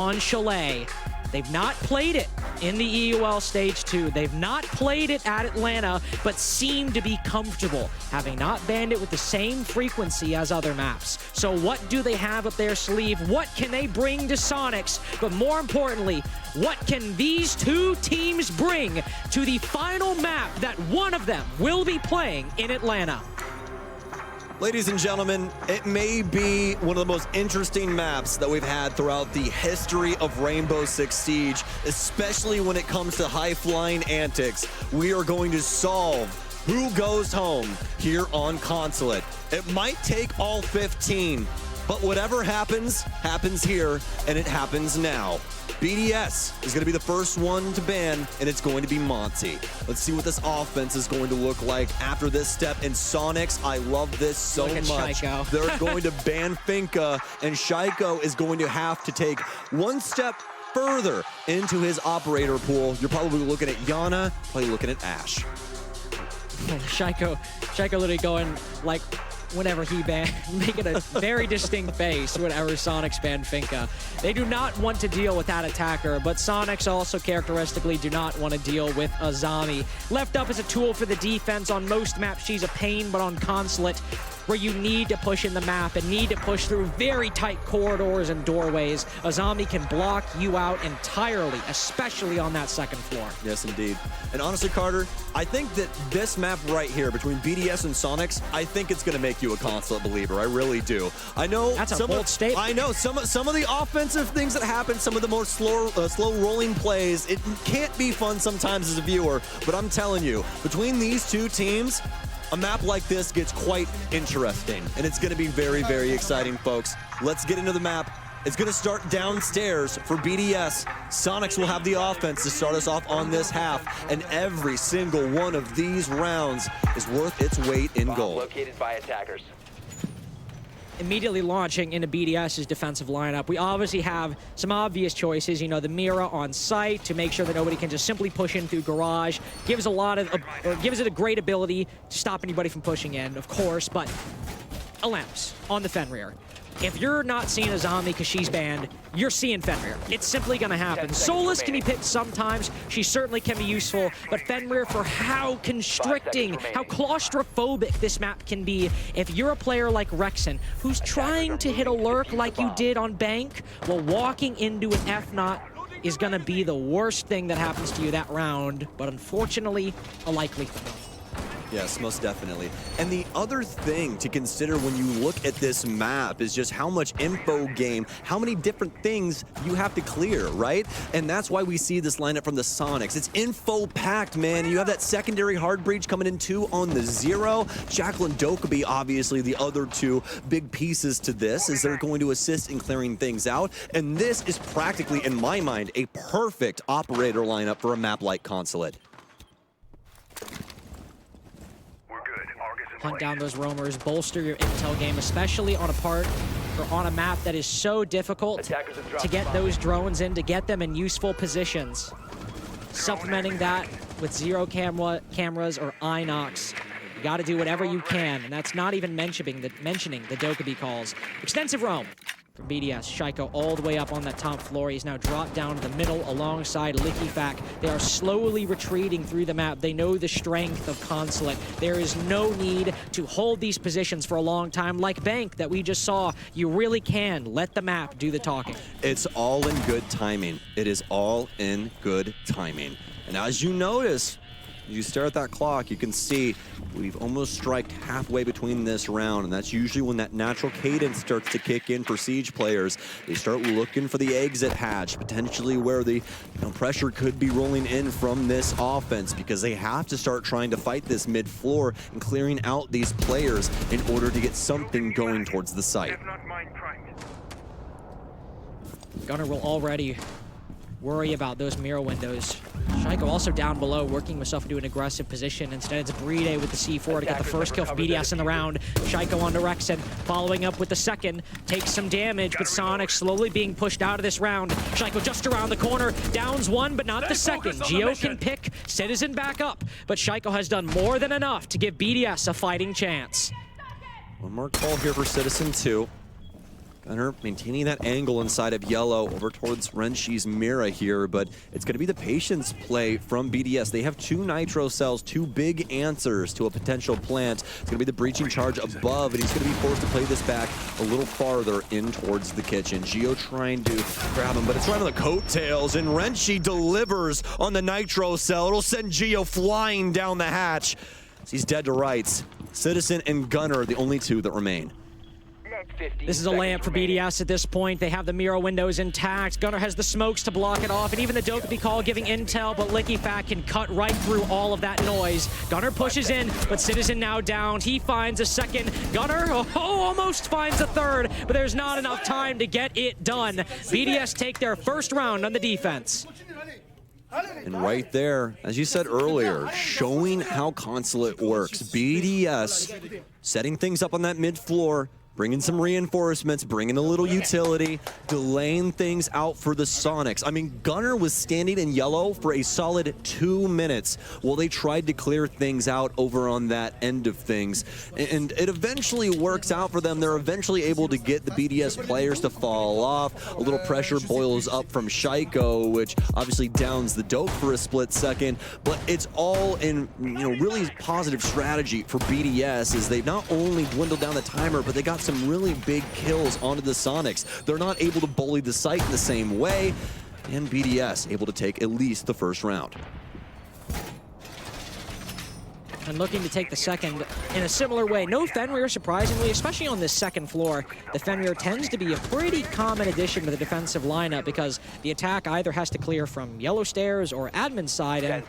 on Chalet. They've not played it in the EUL Stage 2. They've not played it at Atlanta, but seem to be comfortable, having not banned it with the same frequency as other maps. So what do they have up their sleeve? What can they bring to Soniqs? But more importantly, what can these two teams bring to the final map that one of them will be playing in Atlanta? Ladies and gentlemen, it may be one of the most interesting maps that we've had throughout the history of Rainbow Six Siege, especially when it comes to high-flying antics. We are going to solve who goes home here on Consulate. It might take all 15, but whatever happens, happens here, and it happens now. BDS is going to be the first one to ban, and it's going to be Monty. Let's see what this offense is going to look like after this step. And Soniqs, I love this so much. They're going to ban Finka, and Shaiko is going to have to take one step further into his operator pool. You're probably looking at Yana, probably looking at Ash. Shaiko literally going like, whenever he banned, making a very distinct face whenever Soniqs banned Finka. They do not want to deal with that attacker, but Soniqs also characteristically do not want to deal with Azami. Left up as a tool for the defense on most maps, she's a pain, but on Consulate, where you need to push in the map and need to push through very tight corridors and doorways, Azami can block you out entirely, especially on that second floor. Yes, indeed. And honestly, Carter, I think that this map right here between BDS and Soniqs, I think it's going to make you a Consulate believer. I really do. I know that's a bold statement. I know some of the offensive things that happen, some of the more slow rolling plays, it can't be fun sometimes as a viewer, but I'm telling you, between these two teams, a map like this gets quite interesting, and it's going to be very, very exciting, folks. Let's get into the map. It's going to start downstairs for BDS. Soniqs will have the offense to start us off on this half, and every single one of these rounds is worth its weight in gold. Located by attackers. Immediately launching into BDS's defensive lineup, we obviously have some obvious choices. You know, the Mira on site to make sure that nobody can just simply push in through garage. Gives it a great ability to stop anybody from pushing in, of course, but Alamps on the Fenrir. If you're not seeing Azami because she's banned, you're seeing Fenrir. It's simply going to happen. Solus can be picked sometimes. She certainly can be useful, but Fenrir, for how constricting, how claustrophobic this map can be, if you're a player like Rexen, who's trying to hit a lurk like you did on Bank, well, walking into an F-Naught is going to be the worst thing that happens to you that round, but unfortunately, a likely thing. Yes, most definitely. And the other thing to consider when you look at this map is just how much info game, how many different things you have to clear, right? And that's why we see this lineup from the Soniqs. It's info-packed, man. You have that secondary hard breach coming in too on the zero. Jacqueline Dokkaebi, obviously, the other two big pieces to this, is they're going to assist in clearing things out. And this is practically, in my mind, a perfect operator lineup for a map like Consulate. Hunt down those roamers, bolster your intel game, especially on a part or on a map that is so difficult to get those drones in, to get them in useful positions. Supplementing that with zero cameras or Inox. You got to do whatever you can, and that's not even mentioning the Dokkaebi calls. Extensive roam from BDS. Shaiko all the way up on that top floor. He's now dropped down to the middle alongside Lickifak. They are slowly retreating through the map. They know the strength of Consulate. There is no need to hold these positions for a long time. Like Bank that we just saw, you really can let the map do the talking. It's all in good timing. It is all in good timing. And as you notice, you stare at that clock, you can see we've almost striked halfway between this round, and that's usually when that natural cadence starts to kick in for Siege players. They start looking for the exit hatch, potentially where the pressure could be rolling in from this offense, because they have to start trying to fight this mid-floor and clearing out these players in order to get something going towards the site. Gunner will already worry about those mirror windows. Shaiko also down below, working himself into an aggressive position. Instead, it's Bride with the C4 to get the first kill for BDS in the round. Shaiko onto Rexen, following up with the second. Takes some damage, but Soniqs slowly being pushed out of this round. Shaiko just around the corner, downs one, but not the second. Geo can pick Citizen back up, but Shaiko has done more than enough to give BDS a fighting chance. One more call here for Citizen 2. Gunnar maintaining that angle inside of yellow over towards Renshi's Mira here, but it's going to be the patience play from BDS. They have 2 nitro cells, 2 big answers to a potential plant. It's going to be the breaching charge above, and he's going to be forced to play this back a little farther in towards the kitchen. Geo trying to grab him, but it's right on the coattails, and Renshi delivers on the nitro cell. It'll send Geo flying down the hatch. He's dead to rights. Citizen and Gunnar are the only 2 that remain. This is a layup for BDS at this point. They have the Mira windows intact. Gunnar has the smokes to block it off, and even the Dokkaebi call giving intel, but LickyFat can cut right through all of that noise. Gunnar pushes in, but Citizen now down. He finds a second. Gunnar almost finds a third, but there's not enough time to get it done. BDS take their first round on the defense. And right there, as you said earlier, showing how Consulate works. BDS setting things up on that mid floor, bringing some reinforcements, bringing a little utility, delaying things out for the Soniqs. I mean, Gunnar was standing in yellow for a solid 2 minutes while they tried to clear things out over on that end of things. And it eventually works out for them. They're eventually able to get the BDS players to fall off. A little pressure boils up from Shaiko, which obviously downs the Dope for a split second. But it's all in, really positive strategy for BDS as they not only dwindled down the timer, but they got some really big kills onto the Soniqs. They're not able to bully the site in the same way, and BDS able to take at least the first round. And looking to take the second in a similar way. No Fenrir, surprisingly, especially on this second floor. The Fenrir tends to be a pretty common addition to the defensive lineup because the attack either has to clear from yellow stairs or admin side, and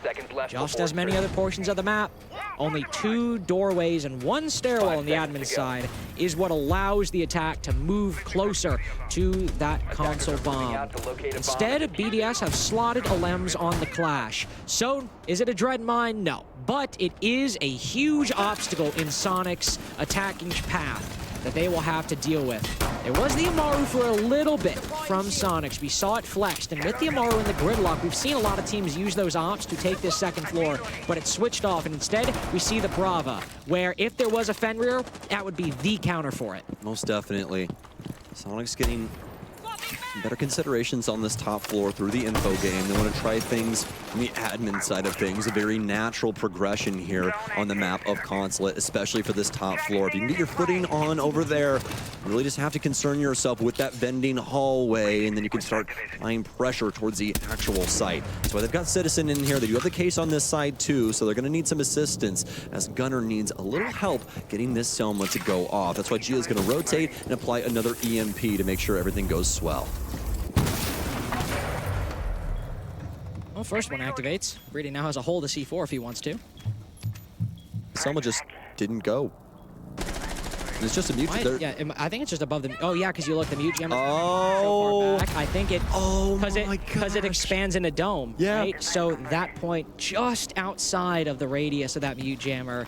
just as many other portions of the map, only 2 doorways and 1 stairwell on the admin side is what allows the attack to move closer to that console bomb. Instead, BDS have slotted Alems on the Clash. So, is it a dread mine? No. But it is a huge obstacle in Soniqs' attacking path that they will have to deal with. There was the Amaru for a little bit from Soniqs. We saw it flexed, and with the Amaru and the gridlock, we've seen a lot of teams use those ops to take this second floor, but it switched off, and instead, we see the Brava, where if there was a Fenrir, that would be the counter for it. Most definitely. Soniqs getting better considerations on this top floor through the info game. They want to try things on the admin side of things. A very natural progression here on the map of Consulate, especially for this top floor. If you can get your footing on over there, you really just have to concern yourself with that bending hallway, and then you can start applying pressure towards the actual site. That's why they've got Citizen in here. They do have the case on this side too, so they're going to need some assistance as Gunnar needs a little help getting this Selma to go off. That's why Gia's going to rotate and apply another EMP to make sure everything goes swell. Well, first one activates. Brady now has a hold of C4 if he wants to. Selma just didn't go. It's just a mute. Yeah, I think it's just above the. Oh yeah, because you look, the mute jammer so far back. I think it. Oh because it expands in a dome. Yeah. Right? So that point just outside of the radius of that mute jammer.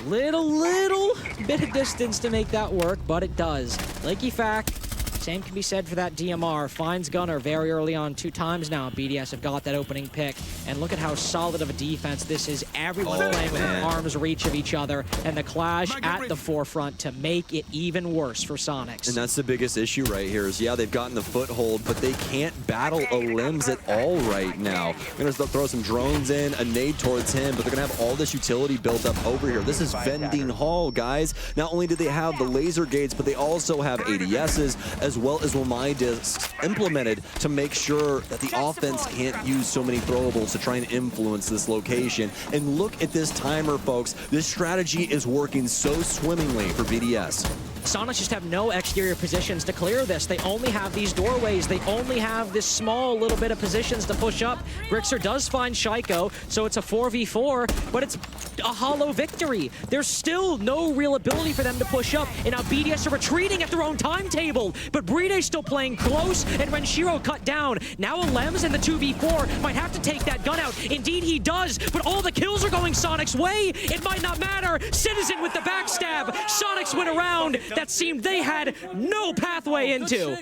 Little bit of distance to make that work, but it does. LickyFat. Same can be said for that DMR. Finds Gunnar very early on 2 times now. BDS have got that opening pick. And look at how solid of a defense this is. Everyone playing within arm's reach of each other. And the Clash at the forefront to make it even worse for Soniqs. And that's the biggest issue right here is, yeah, they've gotten the foothold, but they can't battle Alems at all right now. They're going to throw some drones in, a nade towards him, but they're going to have all this utility built up over here. This is Vending Hall, guys. Not only do they have the laser gates, but they also have ADSs, as well as Wamai discs implemented to make sure that the offense can't use so many throwables to try and influence this location. And look at this timer, folks. This strategy is working so swimmingly for BDS. Soniqs just have no exterior positions to clear this. They only have these doorways. They only have this small little bit of positions to push up. Grixer does find Shaiko, so it's a 4v4, but it's a hollow victory. There's still no real ability for them to push up, and now BDS are retreating at their own timetable, but Bride's still playing close, and when Shiro cut down, now Alems in the 2v4 might have to take that gun out. Indeed he does, but all the kills are going Soniqs' way. It might not matter. Citizen with the backstab. Soniqs went around. That seemed they had no pathway into.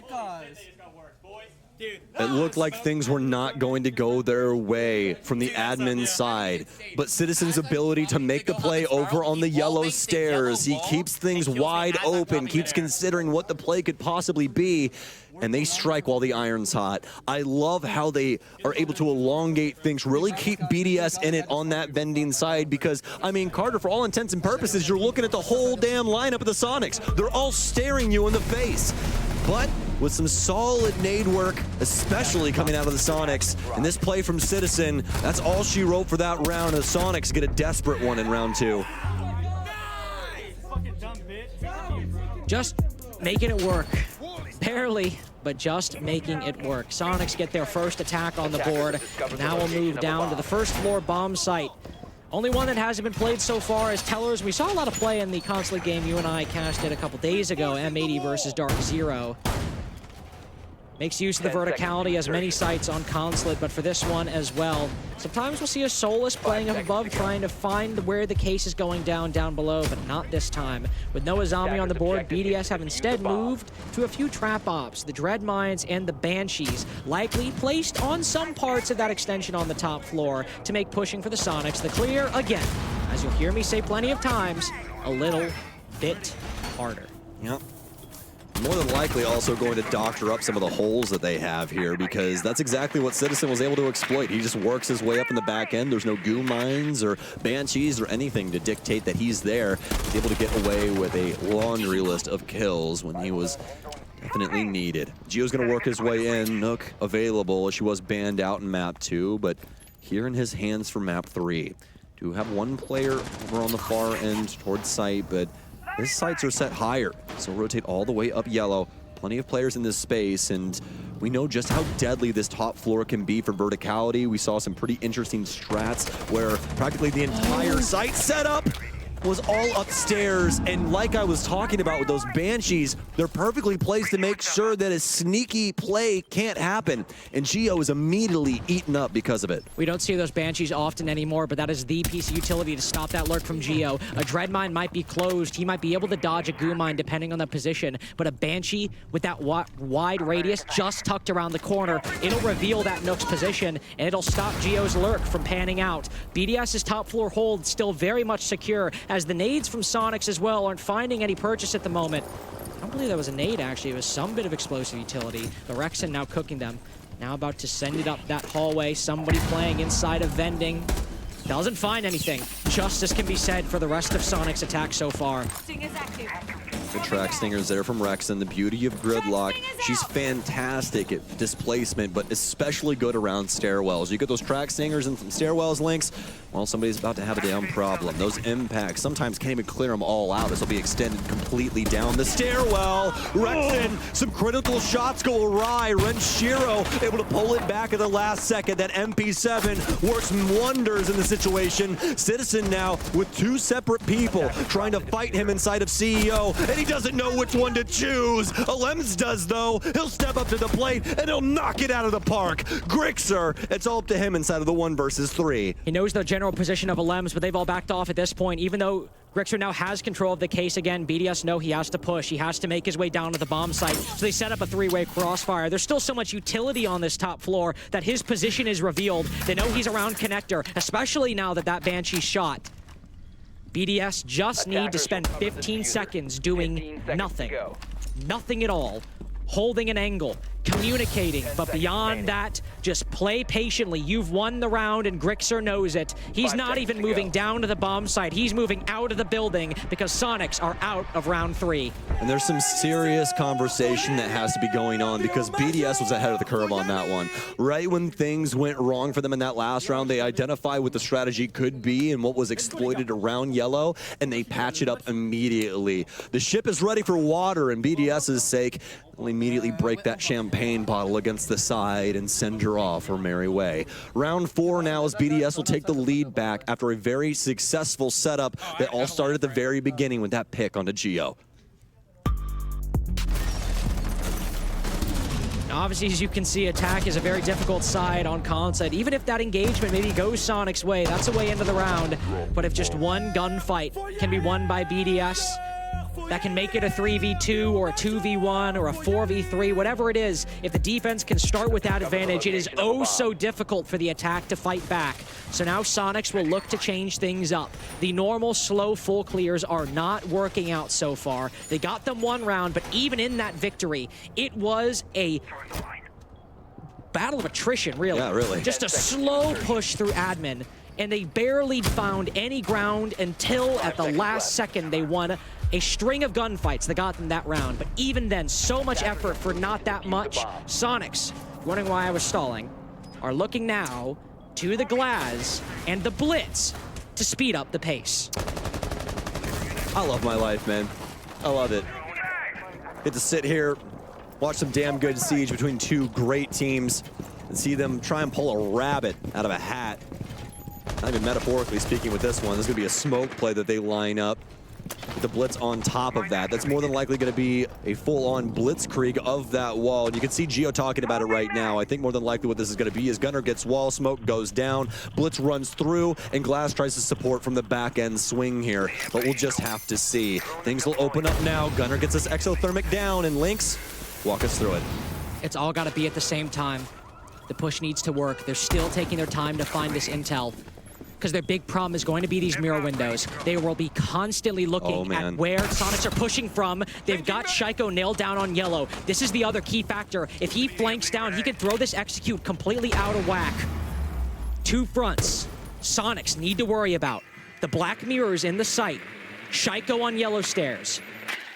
It looked like things were not going to go their way from the admin side, but Citizen's ability to make the play over on the yellow stairs, he keeps things wide open, keeps considering what the play could possibly be, and they strike while the iron's hot. I love how they are able to elongate things, really keep BDS in it on that vending side, because, I mean, Carter, for all intents and purposes, you're looking at the whole damn lineup of the Soniqs. They're all staring you in the face. But with some solid nade work, especially coming out of the Soniqs, and this play from Citizen, that's all she wrote for that round. The Soniqs get a desperate one in round 2. Just making it work. Barely, but just making it work. Soniqs get their first attack on the board. Now we'll move down to the first floor bomb site. Only one that hasn't been played so far is Tellers. We saw a lot of play in the Consulate game you and I casted a couple days ago, M80 versus Dark Zero. Makes use of the verticality, as many sites on Consulate, but for this one as well. Sometimes we'll see a Solus playing up above, trying to find where the case is going down below, but not this time. With no Azami on the board, BDS have instead moved to a few trap ops, the Dread Mines and the Banshees, likely placed on some parts of that extension on the top floor to make pushing for the Soniqs the clear again. As you'll hear me say plenty of times, a little bit harder. Yep. More than likely also going to doctor up some of the holes that they have here, because that's exactly what Citizen was able to exploit. He just works his way up in the back end. There's no goo mines or banshees or anything to dictate that he's there. He's able to get away with a laundry list of kills when he was definitely needed. Gio's going to work his way in. Nook available. She was banned out in map 2, but here in his hands for map 3. Do have one player over on the far end towards site, but his sights are set higher, so rotate all the way up yellow. Plenty of players in this space, and we know just how deadly this top floor can be for verticality. We saw some pretty interesting strats where practically the entire site setup was all upstairs, and like I was talking about with those Banshees, they're perfectly placed to make sure that a sneaky play can't happen, and Gio is immediately eaten up because of it. We don't see those Banshees often anymore, but that is the piece of utility to stop that lurk from Gio. A Dread Mine might be closed, he might be able to dodge a Goo Mine depending on the position, but a Banshee with that wide radius just tucked around the corner, it'll reveal that Nook's position, and it'll stop Gio's lurk from panning out. BDS's top floor hold still very much secure, as the nades from Soniqs as well aren't finding any purchase at the moment. I don't believe that was a nade, actually. It was some bit of explosive utility. The Rexen now cooking them. Now about to send it up that hallway. Somebody playing inside of vending. Doesn't find anything. Justice can be said for the rest of Sonic's attack so far. Good track stingers there from Rexen. The beauty of Gridlock. She's fantastic at displacement, but especially good around stairwells. You get those track stingers and some stairwells links, well, somebody's about to have a damn problem. Those impacts sometimes can't even clear them all out. This will be extended completely down the stairwell. Rexen, some critical shots go awry. Renshiro able to pull it back at the last second. That MP7 works wonders in the situation. Citizen now with two separate people trying to fight him inside of CEO, and he doesn't know which one to choose. Alems does, though. He'll step up to the plate, and he'll knock it out of the park. Grixer, it's all up to him inside of the 1 versus 3. He knows the general position of Alems, but they've all backed off at this point. Even though Grixer now has control of the case again, BDS know he has to push. He has to make his way down to the bomb site. So they set up a 3-way crossfire. There's still so much utility on this top floor that his position is revealed. They know he's around connector, especially now that that Banshee's shot. BDS just need to spend 15 seconds doing nothing. Nothing at all. Holding an angle, communicating, but beyond that, just play patiently. You've won the round, and Grixer knows it. He's not even moving down to the bomb site. He's moving out of the building because Soniqs are out of round 3. And there's some serious conversation that has to be going on, because BDS was ahead of the curve on that one. Right when things went wrong for them in that last round, they identified what the strategy could be and what was exploited around yellow, and they patch it up immediately. The ship is ready for water, and BDS's sake, they'll immediately break that champagne bottle against the side and send her off her merry way. Round 4 now, as BDS will take the lead back after a very successful setup that all started at the very beginning with that pick onto Gio. Obviously, as you can see, attack is a very difficult side on Consulate. Even if that engagement maybe goes Sonic's way, that's a way into the round. But if just one gunfight can be won by BDS, that can make it a 3v2 or a 2v1 or a 4v3, whatever it is. If the defense can start with that advantage, it is oh so difficult for the attack to fight back. So now Soniqs will look to change things up. The normal slow full clears are not working out so far. They got them one round, but even in that victory, it was a battle of attrition, really. Yeah, really. Just a slow push through admin, and they barely found any ground until at the last second they won a string of gunfights that got them that round. But even then, so much effort for not that much. Soniqs, wondering why I was stalling, are looking now to the Glass and the Blitz to speed up the pace. I love my life, man. I love it. Get to sit here, watch some damn good Siege between two great teams, and see them try and pull a rabbit out of a hat. Not even metaphorically speaking with this one. This is gonna be a smoke play that they line up with the Blitz on top of that. That's more than likely gonna be a full-on blitzkrieg of that wall. And you can see Gio talking about it right now. I think more than likely what this is gonna be is Gunnar gets wall, smoke goes down, Blitz runs through, and Glass tries to support from the back end swing here. But we'll just have to see. Things will open up now. Gunnar gets this exothermic down, and Lynx, walk us through it. It's all gotta be at the same time. The push needs to work. They're still taking their time to find this intel, because their big problem is going to be these mirror windows. They will be constantly looking at where Soniqs are pushing from. They've got Shaiko nailed down on yellow. This is the other key factor. If he flanks down, he could throw this execute completely out of whack. Two fronts Soniqs need to worry about. The black mirrors in the site. Shaiko on yellow stairs.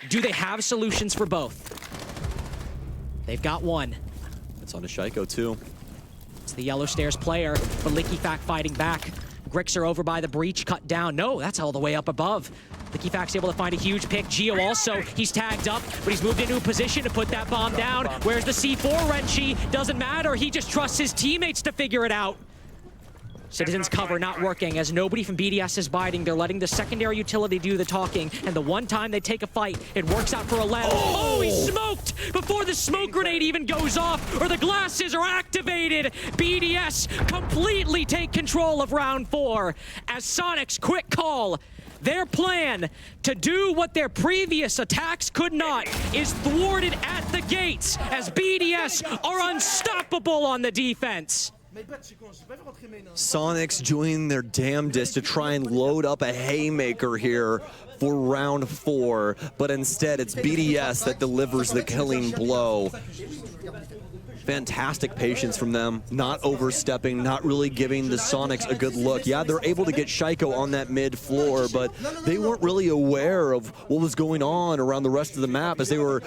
Do they have solutions for both? They've got one. It's on to Shaiko too. It's the yellow stairs player, but Liquifac fighting back. Grix are over by the breach, cut down. No, that's all the way up above. Liquifac's able to find a huge pick. Gio also, he's tagged up, but he's moved into a position to put that bomb down. Where's the C4, Renchi? Doesn't matter, he just trusts his teammates to figure it out. Citizen's cover not working as nobody from BDS is biting. They're letting the secondary utility do the talking, and the one time they take a fight, it works out for Alem. Oh, he smoked before the smoke grenade even goes off, or the glasses are activated. BDS completely take control of round 4 as Soniqs quick call. Their plan to do what their previous attacks could not is thwarted at the gates as BDS are unstoppable on the defense. Soniqs doing their damnedest to try and load up a haymaker here for round 4, but instead it's BDS that delivers the killing blow. Fantastic patience from them, not overstepping, not really giving the Soniqs a good look. Yeah, they're able to get Shaiko on that mid floor, but they weren't really aware of what was going on around the rest of the map as they were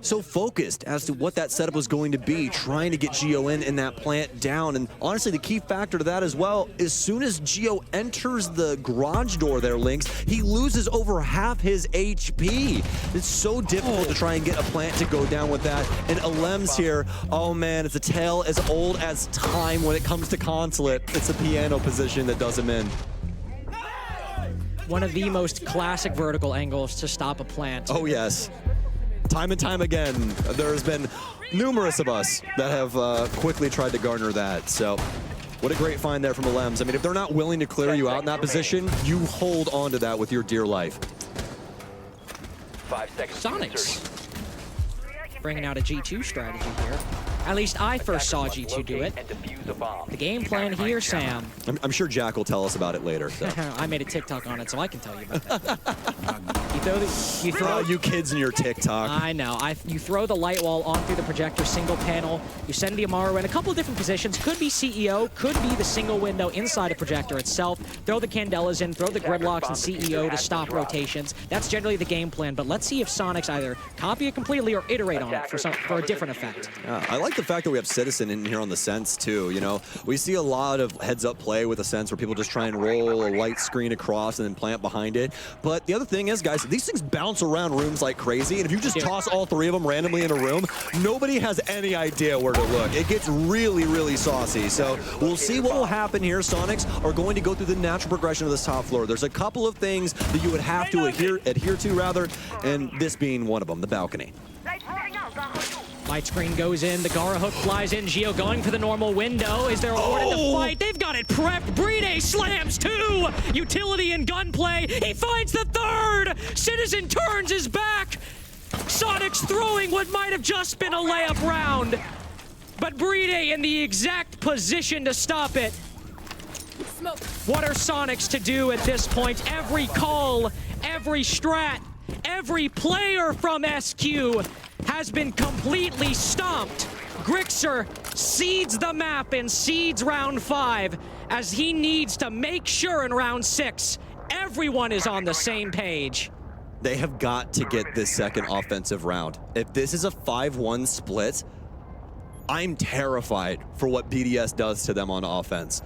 so focused as to what that setup was going to be, trying to get Gio in and that plant down. And honestly, the key factor to that as well, as soon as Gio enters the garage door there, Lynx, he loses over half his HP. It's so difficult to try and get a plant to go down with that. And Alem's here, oh man, it's a tale as old as time when it comes to Consulate. It's a piano position that does him in. One of the most classic vertical angles to stop a plant. Oh yes. Time and time again, there's been numerous of us that have quickly tried to garner that. So what a great find there from Alems. I mean, if they're not willing to clear you out in that position, you hold on to that with your dear life. 5 seconds. Soniqs bringing out a G2 strategy here. At least I first saw G2 do it. The game plan here, Sam. I'm sure Jack will tell us about it later. So. I made a TikTok on it, so I can tell you about that. You kids and your TikTok. I know. You throw the light wall on through the projector, single panel. You send the Amaru in a couple of different positions. Could be CEO, could be the single window inside a projector itself. Throw the Candelas in, throw the gridlocks and CEO to stop rotations. That's generally the game plan, but let's see if Soniqs either copy it completely or iterate on it for a different effect. I like the fact that we have Citizen in here on the Sense too. You know, we see a lot of heads-up play with a Sense where people just try and roll a light screen across and then plant behind it. But the other thing is, guys, these things bounce around rooms like crazy, and if you just toss all 3 of them randomly in a room, nobody has any idea where to look. It gets really, really saucy. So we'll see what will happen here. Soniqs are going to go through the natural progression of this top floor. There's a couple of things that you would have to adhere to, rather, and this being one of them, the balcony. Light screen goes in, the Gara hook flies in, Gio going for the normal window. Is there a ward in the fight? They've got it prepped. BDS slams 2. Utility and gunplay. He finds the 3rd. Citizen turns his back. Soniqs throwing what might have just been a layup round. But BDS in the exact position to stop it. What are Soniqs to do at this point? Every call, every strat, every player from SQ has been completely stomped. Grixer seeds the map and seeds round 5 as he needs to make sure in round 6 everyone is on the same page. They have got to get this second offensive round. If this is a 5-1 split, I'm terrified for what BDS does to them on offense.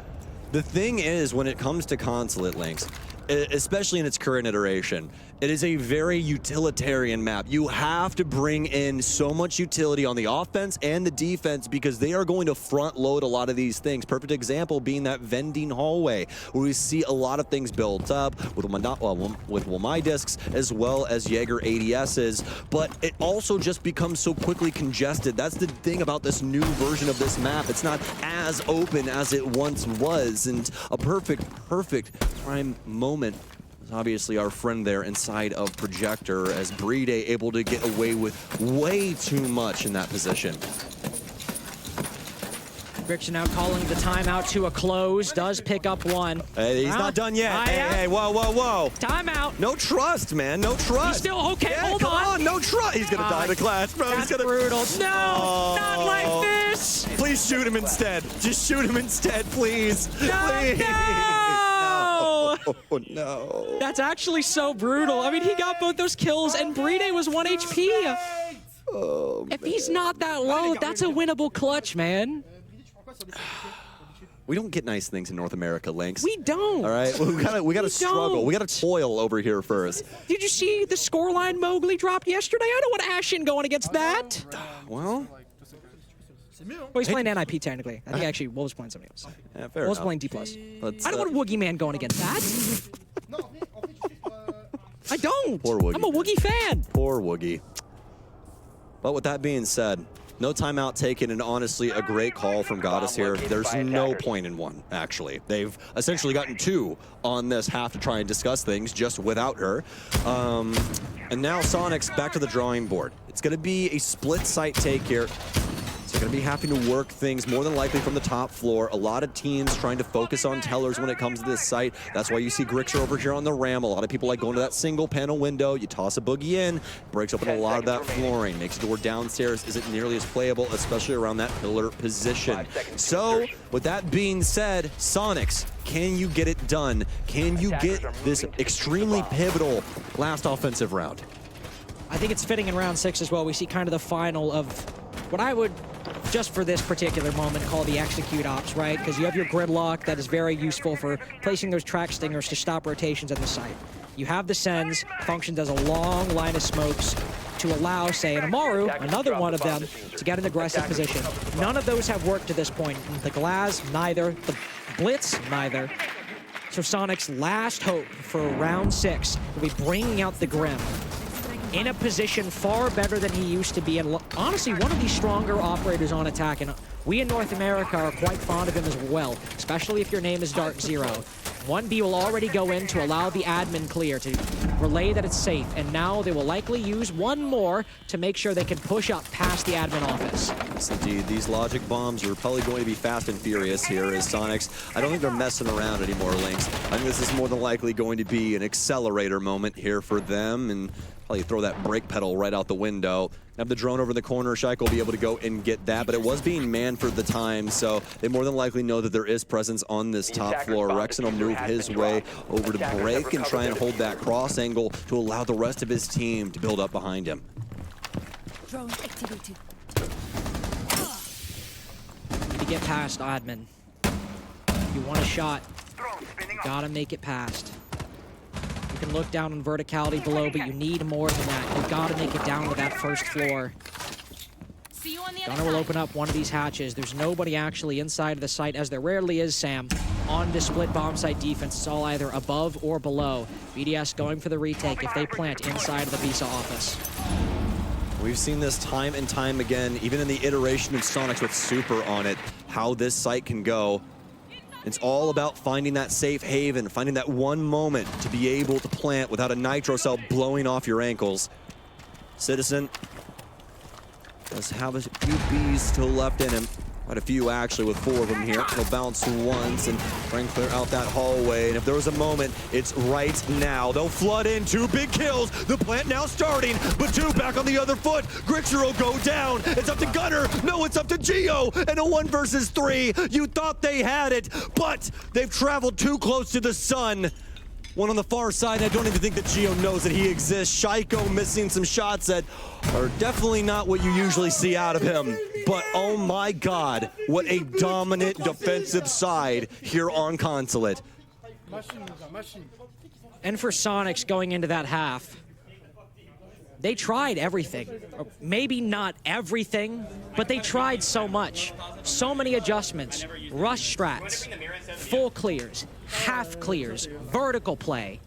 The thing is, when it comes to Consulate Links, especially in its current iteration, it is a very utilitarian map. You have to bring in so much utility on the offense and the defense because they are going to front load a lot of these things. Perfect example being that vending hallway where we see a lot of things built up with Wamai discs as well as Jaeger ADSs, but it also just becomes so quickly congested. That's the thing about this new version of this map. It's not as open as it once was, and a perfect prime moment is obviously our friend there inside of Projector, as BDS able to get away with way too much in that position. Grixer now calling the timeout to a close, does pick up 1. Hey, he's not done yet. Hey, whoa. Timeout. No trust, man, no trust. He's still, okay, yeah, hold come on. No trust. He's gonna die to Clash, bro. That's He's gonna... brutal. No, not like this. Please shoot him instead. Just shoot him instead, please. Please. No. Oh, no. That's actually so brutal. I mean, he got both those kills, and BDS was 1 HP. Oh, if he's not that low, that's a winnable clutch, man. We don't get nice things in North America, Lynx. We don't. All right, we gotta struggle. We gotta toil over here first. Did you see the scoreline Mowgli dropped yesterday? I don't want Ashen going against that. Well, he's playing NIP technically. I think actually Wolves playing something else. Yeah, fair Wolves enough. playing D+. I don't want Woogie Man going against that. I don't. Poor Woogie. I'm a Woogie fan. Poor Woogie. But with that being said, no timeout taken, and honestly, a great call from Goddess here. There's no point in 1, actually. They've essentially gotten 2 on this half to try and discuss things just without her. And now Soniqs back to the drawing board. It's going to be a split site take here. They're going to be having to work things more than likely from the top floor. A lot of teams trying to focus on tellers when it comes to this site. That's why you see Grixer over here on the Ram. A lot of people like going to that single panel window. You toss a boogie in, breaks open a lot of that flooring, makes the door downstairs isn't nearly as playable, especially around that pillar position. So, with that being said, Soniqs, can you get it done? Can you get this extremely pivotal last offensive round? I think it's fitting in round 6 as well. We see kind of the final of what I would, just for this particular moment, call the execute ops, right? Because you have your gridlock that is very useful for placing those track stingers to stop rotations at the site. You have the sends, functions as a long line of smokes to allow, say, an Amaru, another one of them, to get an aggressive position. None of those have worked to this point. The Glaz, neither. The Blitz, neither. So Soniqs' last hope for round 6 will be bringing out the Grim in a position far better than he used to be, and honestly, one of the stronger operators on attack, and we in North America are quite fond of him as well, especially if your name is Dark Zero. 1B will already go in to allow the admin clear to relay that it's safe, and now they will likely use 1 more to make sure they can push up past the admin office. Yes, indeed. These logic bombs are probably going to be fast and furious here as Soniqs. I don't think they're messing around anymore, Lynx. I think this is more than likely going to be an accelerator moment here for them, and probably throw that brake pedal right out the window. Have the drone over in the corner. Shaik will be able to go and get that, but it was being manned for the time, so they more than likely know that there is presence on this top floor. Rexon will move his way over to break and try and hold that cross angle to allow the rest of his team to build up behind him. Drone activated. Need to get past admin. If you want a shot, you gotta make it past. You can look down on verticality below, but you need more than that. You've got to make it down to that first floor. Gunner will open up one of these hatches. There's nobody actually inside of the site, as there rarely is, Sam. On to split bomb site defense, it's all either above or below. BDS going for the retake if they plant inside of the Visa office. We've seen this time and time again, even in the iteration of Soniqs with Super on it, how this site can go. It's all about finding that safe haven, finding that one moment to be able to plant without a nitro cell blowing off your ankles. Citizen does have a few Bs still left in him. Quite a few, actually, with 4 of them here. He'll bounce once and try and clear out that hallway. And if there was a moment, it's right now. They'll flood in 2 big kills. The plant now starting, but 2 back on the other foot. Grixer will go down. It's up to Gunner. No, it's up to Geo. And a 1 versus 3. You thought they had it, but they've traveled too close to the sun. One on the far side, I don't even think that Geo knows that he exists. Shaiko missing some shots that are definitely not what you usually see out of him. But oh my God, what a dominant defensive side here on Consulate. And for Soniqs going into that half, they tried everything. Maybe not everything, but they tried so much. So many adjustments, rush strats, full clears, half clears, vertical play.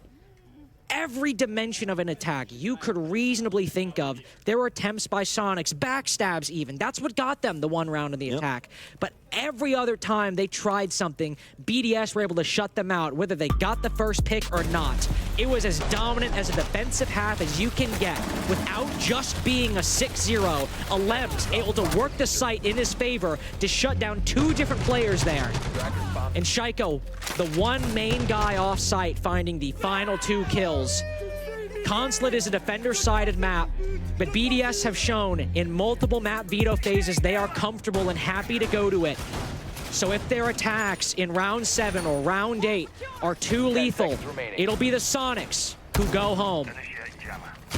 Every dimension of an attack you could reasonably think of, there were attempts by Soniqs, backstabs even. That's what got them the 1 round in the attack. But every other time they tried something, BDS were able to shut them out, whether they got the first pick or not. It was as dominant as a defensive half as you can get without just being a 6-0. Alem's able to work the site in his favor to shut down 2 different players there. And Shaiko, the one main guy off site, finding the final 2 kills. Consulate is a defender-sided map, but BDS have shown in multiple map veto phases they are comfortable and happy to go to it. So if their attacks in round 7 or round 8 are too lethal, it'll be the Soniqs who go home.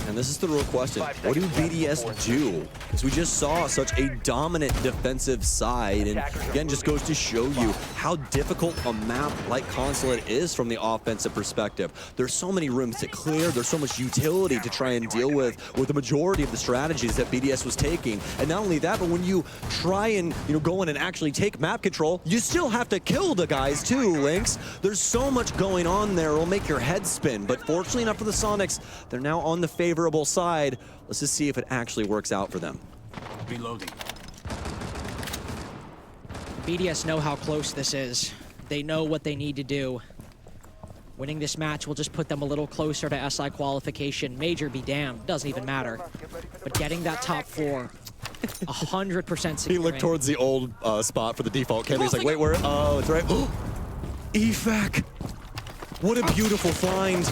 And this is the real question. What do BDS do? Because we just saw such a dominant defensive side, and again, just goes to show you how difficult a map like Consulate is from the offensive perspective. There's so many rooms to clear, there's so much utility to try and deal with the majority of the strategies that BDS was taking. And not only that, but when you try and go in and actually take map control, you still have to kill the guys too, Lynx. There's so much going on there, it'll make your head spin. But fortunately enough for the Soniqs, they're now on the favorable side. Let's just see if it actually works out for them. Reloading. BDS know how close this is. They know what they need to do. Winning this match will just put them a little closer to SI qualification. Major be damned, doesn't even matter. But getting that top 4, 100% secure. He looked towards the old spot for the default camera. He's like, wait, where? Oh, it's right. EFAC. What a beautiful find.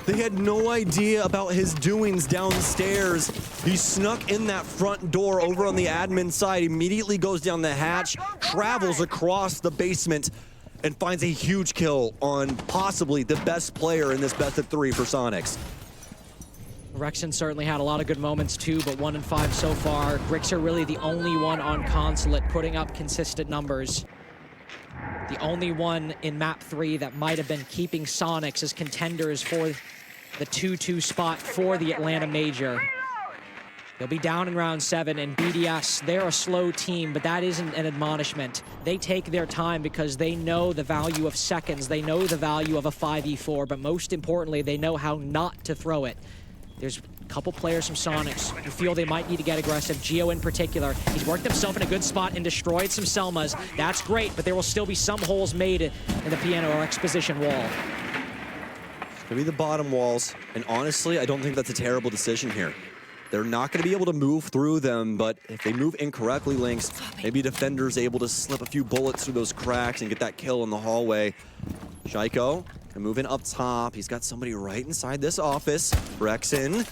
They had no idea about his doings downstairs. He snuck in that front door over on the admin side, immediately goes down the hatch, travels across the basement, and finds a huge kill on possibly the best player in this best of 3 for Soniqs. Rexon certainly had a lot of good moments too, but 1 and 5 so far. Grixer really the only one on Consulate putting up consistent numbers. The only one in map 3 that might have been keeping Soniqs as contenders for the 2-2 spot for the Atlanta Major. They'll be down in round 7, and BDS, they're a slow team, but that isn't an admonishment. They take their time because they know the value of seconds. They know the value of a 5v4, but most importantly, they know how not to throw it. There's a couple players from Soniqs who feel they might need to get aggressive. Geo in particular, he's worked himself in a good spot and destroyed some Selmas. That's great, but there will still be some holes made in the piano or exposition wall. Gonna be the bottom walls, and honestly, I don't think that's a terrible decision here. They're not gonna be able to move through them, but if they move incorrectly, Lynx, maybe defender's able to slip a few bullets through those cracks and get that kill in the hallway. Shaiko can move in up top. He's got somebody right inside this office. Rexon.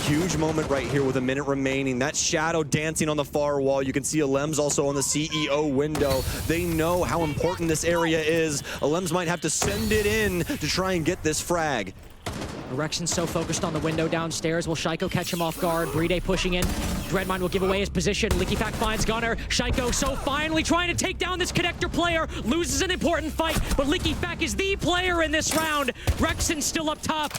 Huge moment right here with a minute remaining. That shadow dancing on the far wall. You can see Alem's also on the CEO window. They know how important this area is. Alem's might have to send it in to try and get this frag. Rexon's so focused on the window downstairs. Will Shaiko catch him off guard? Brede pushing in. Dreadmine will give away his position. Liquifac finds Gunner. Shaiko so finally trying to take down this connector player. Loses an important fight, but Liquifac is the player in this round. Rexon's still up top.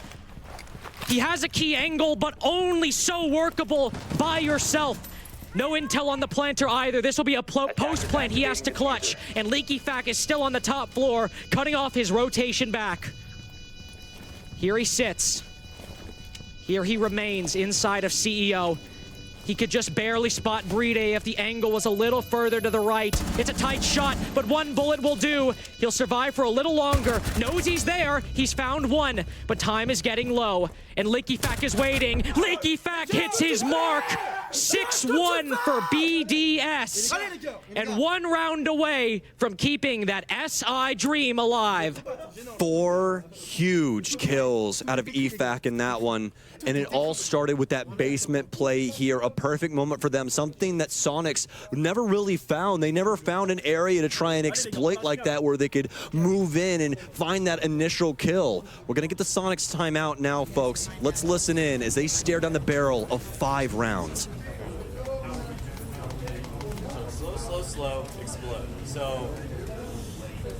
He has a key angle, but only so workable by yourself. No intel on the planter either. This will be a post plant he has to clutch. And Liquifac is still on the top floor, cutting off his rotation back. Here he sits. Here he remains inside of CEO. He could just barely spot Bride if the angle was a little further to the right. It's a tight shot, but one bullet will do. He'll survive for a little longer. Knows he's there. He's found one, but time is getting low. And Lickifak is waiting. Lickifak hits his mark. 6-1 for BDS. And 1 round away from keeping that SI dream alive. 4 huge kills out of EFAC in that one. And it all started with that basement play here. A perfect moment for them. Something that Soniqs never really found. They never found an area to try and exploit like that where they could move in and find that initial kill. We're going to get the Soniqs timeout now, folks. Let's listen in as they stare down the barrel of 5 rounds. Slow, explode. So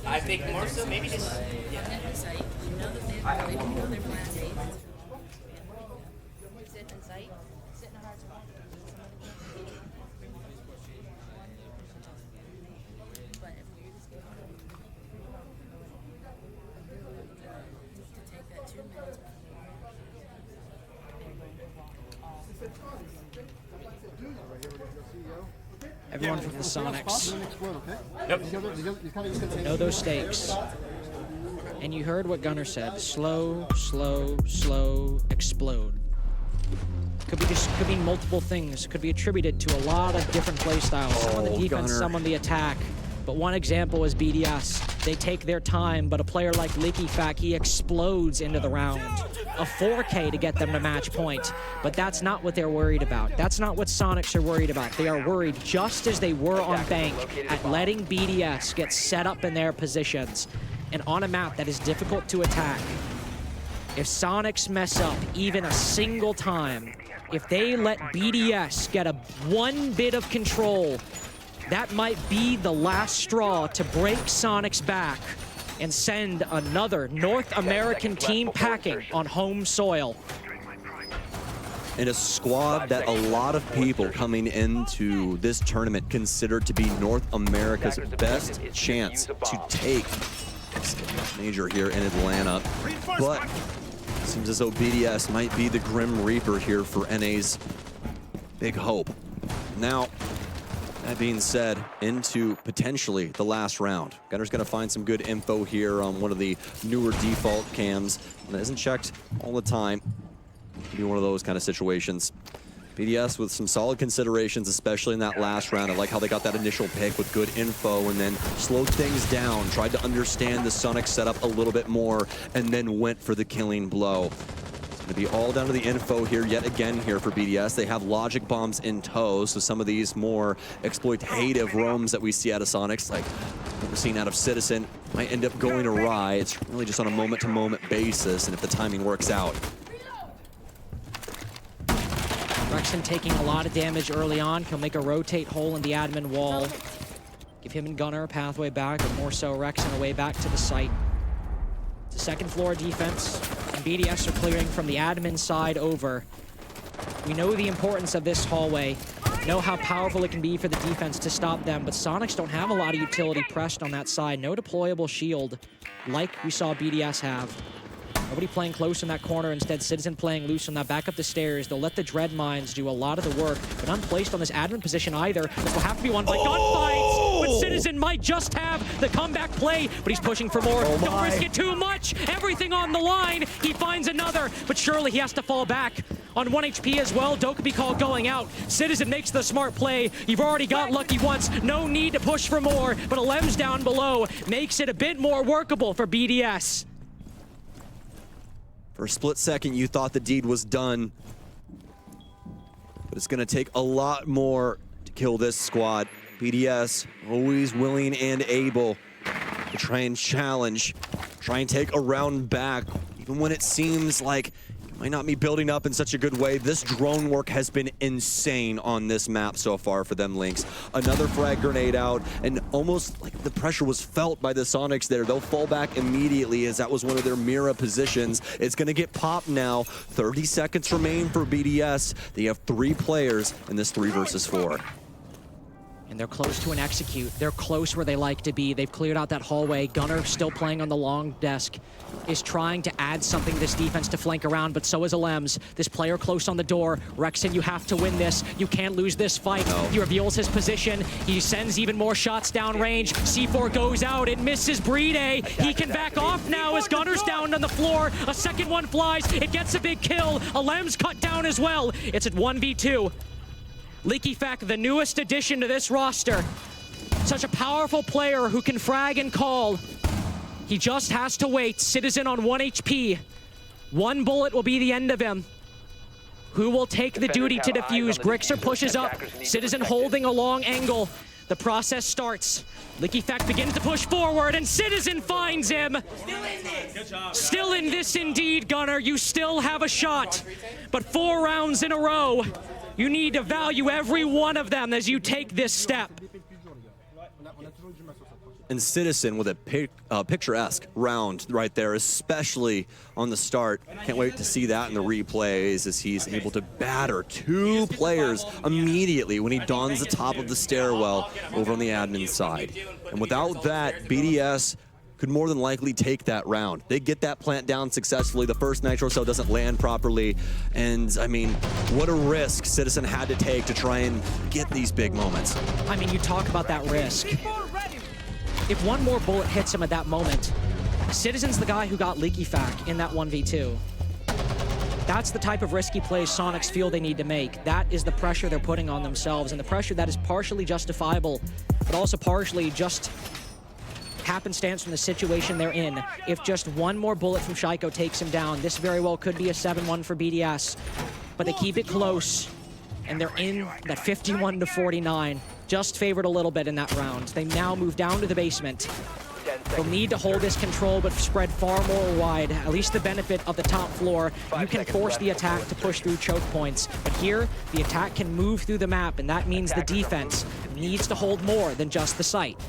I think more so maybe just sit in sight, sit in a hard spot. But if we're just going to take that 2 minutes. Everyone from the Soniqs know those stakes. And you heard what Gunnar said. Slow, slow, slow, explode. Could be multiple things. Could be attributed to a lot of different play styles. Some on the defense, Gunnar. some on the attack. But one example is BDS. They take their time, but a player like Lickifak, he explodes into the round. A 4K to get them to match point. But that's not what they're worried about. That's not what Soniqs are worried about. They are worried, just as they were on Bank, at letting BDS get set up in their positions. And on a map that is difficult to attack, if Soniqs mess up even a single time, if they let BDS get one bit of control, that might be the last straw to break Soniqs back and send another North American team packing on home soil. And a squad that a lot of people coming into this tournament considered to be North America's best chance to take this major here in Atlanta. But it seems as though BDS might be the Grim Reaper here for NA's big hope. Now, that being said, into potentially the last round. Gunner's gonna find some good info here on one of the newer default cams that isn't checked all the time. Could be one of those kind of situations. BDS with some solid considerations, especially in that last round. I like how they got that initial pick with good info and then slowed things down, tried to understand the Sonic setup a little bit more, and then went for the killing blow. It's gonna be all down to the info here yet again here for BDS. They have logic bombs in tow, so some of these more exploitative roams that we see out of Soniqs, like what we're seeing out of Citizen, might end up going awry. It's really just on a moment-to-moment basis, and if the timing works out. Rexon taking a lot of damage early on. He'll make a rotate hole in the admin wall. Give him and Gunnar a pathway back, but more so Rexon a way back to the site. It's a second floor defense, and BDS are clearing from the admin side over. We know the importance of this hallway, know how powerful it can be for the defense to stop them, but Soniqs don't have a lot of utility pressed on that side. No deployable shield like we saw BDS have. Nobody playing close in that corner, instead Citizen playing loose on that back up the stairs. They'll let the Dread Mines do a lot of the work, but unplaced on this admin position either. This will have to be won by gunfights, but Citizen might just have the comeback play, but he's pushing for more. Don't risk it too much. Everything on the line. He finds another, but surely he has to fall back. On 1 HP as well, Dokkaebi call going out. Citizen makes the smart play. You've already got lucky once. No need to push for more, but Alem's down below makes it a bit more workable for BDS. For a split second, you thought the deed was done. But it's gonna take a lot more to kill this squad. BDS, always willing and able to try and challenge, try and take a round back, even when it seems like it might not be building up in such a good way. This drone work has been insane on this map so far for them, Lynx. Another frag grenade out, and almost like the pressure was felt by the Soniqs there. They'll fall back immediately as that was one of their Mira positions. It's gonna get popped now. 30 seconds remain for BDS. They have 3 players in this 3 versus 4. And they're close to an execute. They're close where they like to be. They've cleared out that hallway. Gunner, still playing on the long desk, is trying to add something to this defense to flank around, but so is Alems. This player close on the door. Rexon, you have to win this. You can't lose this fight. No. He reveals his position. He sends even more shots downrange. C4 goes out. It misses Brede. He can back off now as Gunner's down on the floor. A second one flies. It gets a big kill. Alems cut down as well. It's at 1v2. Leaky Fact, the newest addition to this roster. Such a powerful player who can frag and call. He just has to wait. Citizen on 1 HP. One bullet will be the end of him. Who will take the duty to defuse? Grixer pushes up. Citizen holding a long angle. The process starts. Leaky Fact begins to push forward, and Citizen finds him. Still in this indeed, Gunner. You still have a shot. But 4 rounds in a row. You need to value every one of them as you take this step. And Citizen with a picturesque round right there, especially on the start. Can't wait to see that in the replays as he's able to batter 2 players immediately when he dons the top of the stairwell over on the admin side. And without that, BDS could more than likely take that round. They get that plant down successfully. The first nitro cell doesn't land properly. And I mean, what a risk Citizen had to take to try and get these big moments. I mean, you talk about that risk. If one more bullet hits him at that moment, Citizen's the guy who got Leaky Fact in that 1v2. That's the type of risky plays Soniqs feel they need to make. That is the pressure they're putting on themselves, and the pressure that is partially justifiable, but also partially just happenstance from the situation they're in. If just one more bullet from Shaiko takes him down, this very well could be a 7-1 for BDS. But they keep it close, and they're in that 51-49. Just favored a little bit in that round. They now move down to the basement. They'll need to hold this control, but spread far more wide. At least the benefit of the top floor. You can force the attack to push through choke points. But here, the attack can move through the map, and that means the defense needs to hold more than just the site.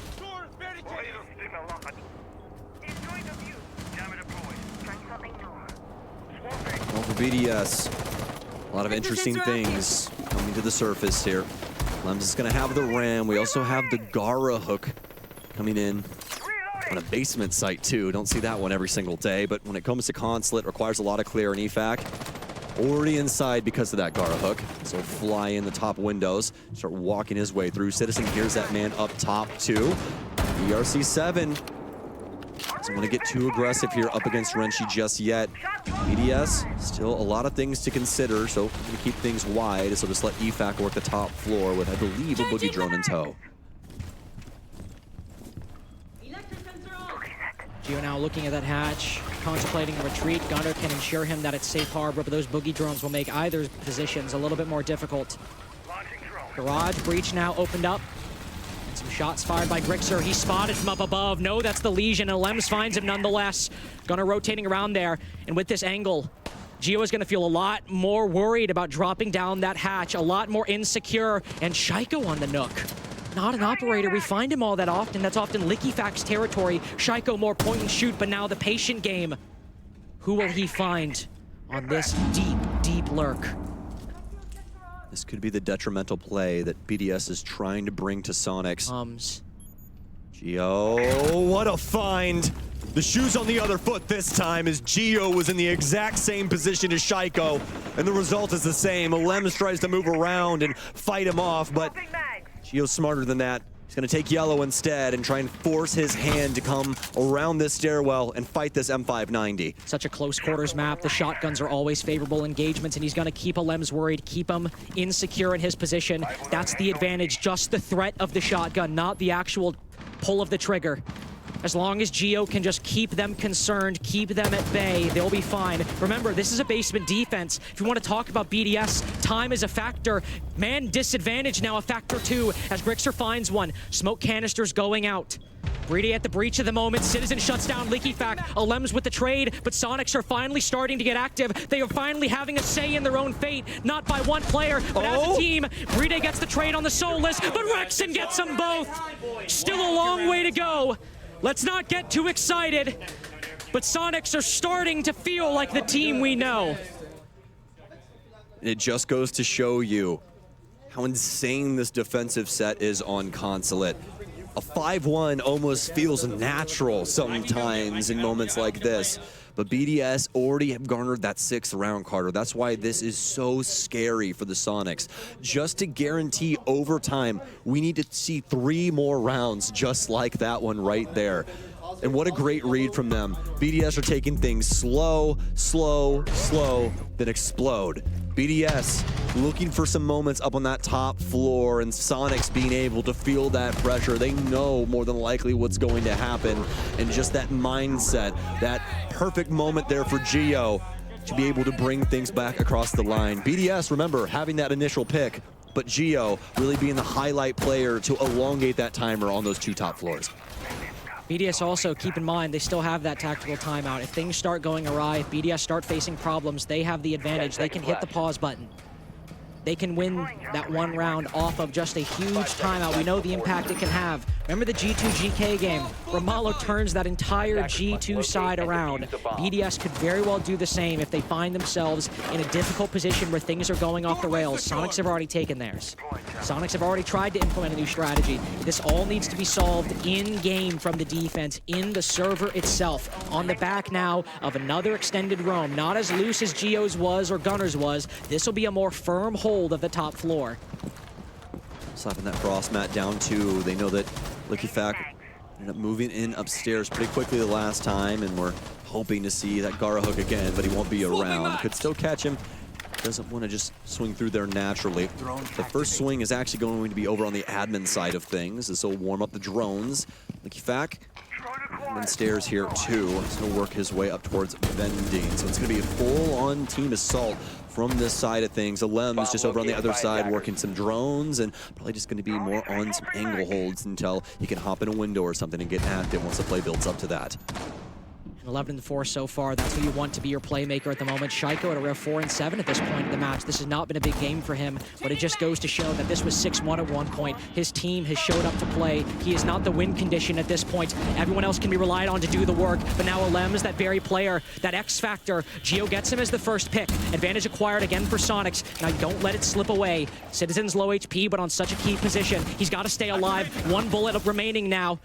Well, for BDS, a lot of interesting things coming to the surface here. Lems is going to have the Ram. We also have the Gara hook coming in on a basement site too. Don't see that one every single day, but when it comes to Consulate, requires a lot of clear, and EFAC already inside because of that Gara hook. So fly in the top windows, start walking his way through. Citizen hears that man up top too. ERC7 doesn't want to get too aggressive here up against Renshi just yet. BDS, still a lot of things to consider, so I'm going to keep things wide. So just let EFAC work the top floor with, I believe, a boogie drone in tow. Gio now looking at that hatch, contemplating a retreat. Gunner can ensure him that it's safe harbor, but those boogie drones will make either positions a little bit more difficult. Garage breach now opened up. Some shots fired by Grixer. He's spotted from up above. No, that's the Legion, and Lems finds him nonetheless. Gunner rotating around there, and with this angle, Gio is going to feel a lot more worried about dropping down that hatch, a lot more insecure, and Shaiko on the Nook. Not an operator. We find him all that often. That's often Leaky Fact's territory. Shaiko more point and shoot, but now the patient game. Who will he find on this deep, deep lurk? This could be the detrimental play that BDS is trying to bring to Soniqs. Gio, what a find! The shoe's on the other foot this time as Gio was in the exact same position as Shaiko, and the result is the same. Lems tries to move around and fight him off, but Gio's smarter than that. He's gonna take yellow instead and try and force his hand to come around this stairwell and fight this M590. Such a close quarters map. The shotguns are always favorable engagements, and he's gonna keep Alems worried, keep him insecure in his position. That's the advantage, just the threat of the shotgun, not the actual pull of the trigger. As long as Gio can just keep them concerned, keep them at bay, they'll be fine. Remember, this is a basement defense. If you want to talk about BDS, time is a factor. Man disadvantage now a factor too, as Grixer finds one. Smoke canisters going out. Brede at the breach of the moment. Citizen shuts down Leaky Fact. Alems with the trade, but Soniqs are finally starting to get active. They are finally having a say in their own fate. Not by one player, but as a team. Brede gets the trade on the Soulless, but Rexon gets them both. Still a long way to go. Let's not get too excited, but Soniqs are starting to feel like the team we know. It just goes to show you how insane this defensive set is on Consulate. A 5-1 almost feels natural sometimes in moments like this. But BDS already have garnered that 6th round, Carter. That's why this is so scary for the Soniqs. Just to guarantee overtime, we need to see 3 more rounds just like that one right there. And what a great read from them. BDS are taking things slow, slow, slow, then explode. BDS looking for some moments up on that top floor, and Soniqs being able to feel that pressure. They know more than likely what's going to happen, and just that mindset, that perfect moment there for Geo to be able to bring things back across the line. BDS, remember, having that initial pick, but Geo really being the highlight player to elongate that timer on those 2 top floors. BDS also, keep in mind, they still have that tactical timeout. If things start going awry, if BDS start facing problems, they have the advantage. They can hit the pause button. They can win that 1 round off of just a huge timeout. We know the impact it can have. Remember the G2-GK game? Romalo turns that entire G2 side around. BDS could very well do the same if they find themselves in a difficult position where things are going off the rails. Soniqs have already taken theirs. Soniqs have already tried to implement a new strategy. This all needs to be solved in-game from the defense, in the server itself, on the back now of another extended roam. Not as loose as Geo's was or Gunner's was. This will be a more firm hold of the top floor. Slapping that frost mat down too. They know that Licky Fack ended up moving in upstairs pretty quickly the last time, and we're hoping to see that Gara hook again, but he won't be around. Could still catch him. Doesn't want to just swing through there naturally. The first swing is actually going to be over on the admin side of things. This will warm up the drones. Licky Fack and stairs here too. He's going to work his way up towards vending. So it's going to be a full-on team assault from this side of things. Alem's just over on the other side working some drones, and probably just going to be more on some angle holds until he can hop in a window or something and get active once the play builds up to that. 11-4 so far. That's who you want to be your playmaker at the moment. Shiko at a rare 4-7 at this point in the match. This has not been a big game for him, but it just goes to show that this was 6-1 at one point. His team has showed up to play. He is not the win condition at this point. Everyone else can be relied on to do the work, but now Alem is that very player, that X factor. Geo gets him as the first pick. Advantage acquired again for Soniqs. Now don't let it slip away. Citizen's low HP, but on such a key position. He's got to stay alive. 1 bullet remaining now.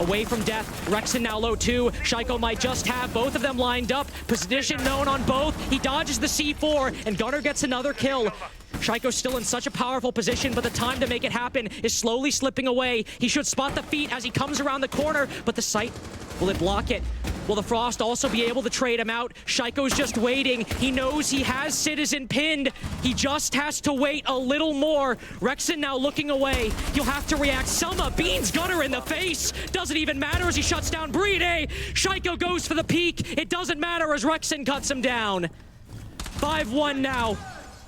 Away from death. Rexon now low 2. Shiko might just have both of them lined up. Position known on both. He dodges the C4, and Gunner gets another kill. Shiko's still in such a powerful position, but the time to make it happen is slowly slipping away. He should spot the feet as he comes around the corner, but the sight, will it block it? Will the Frost also be able to trade him out? Shiko's just waiting. He knows he has Citizen pinned. He just has to wait a little more. Rexon now looking away. He'll have to react. Selma beans Gunner in the face. Doesn't even matter as he shuts down Brede. Shiko goes for the peak. It doesn't matter as Rexon cuts him down. 5-1 now.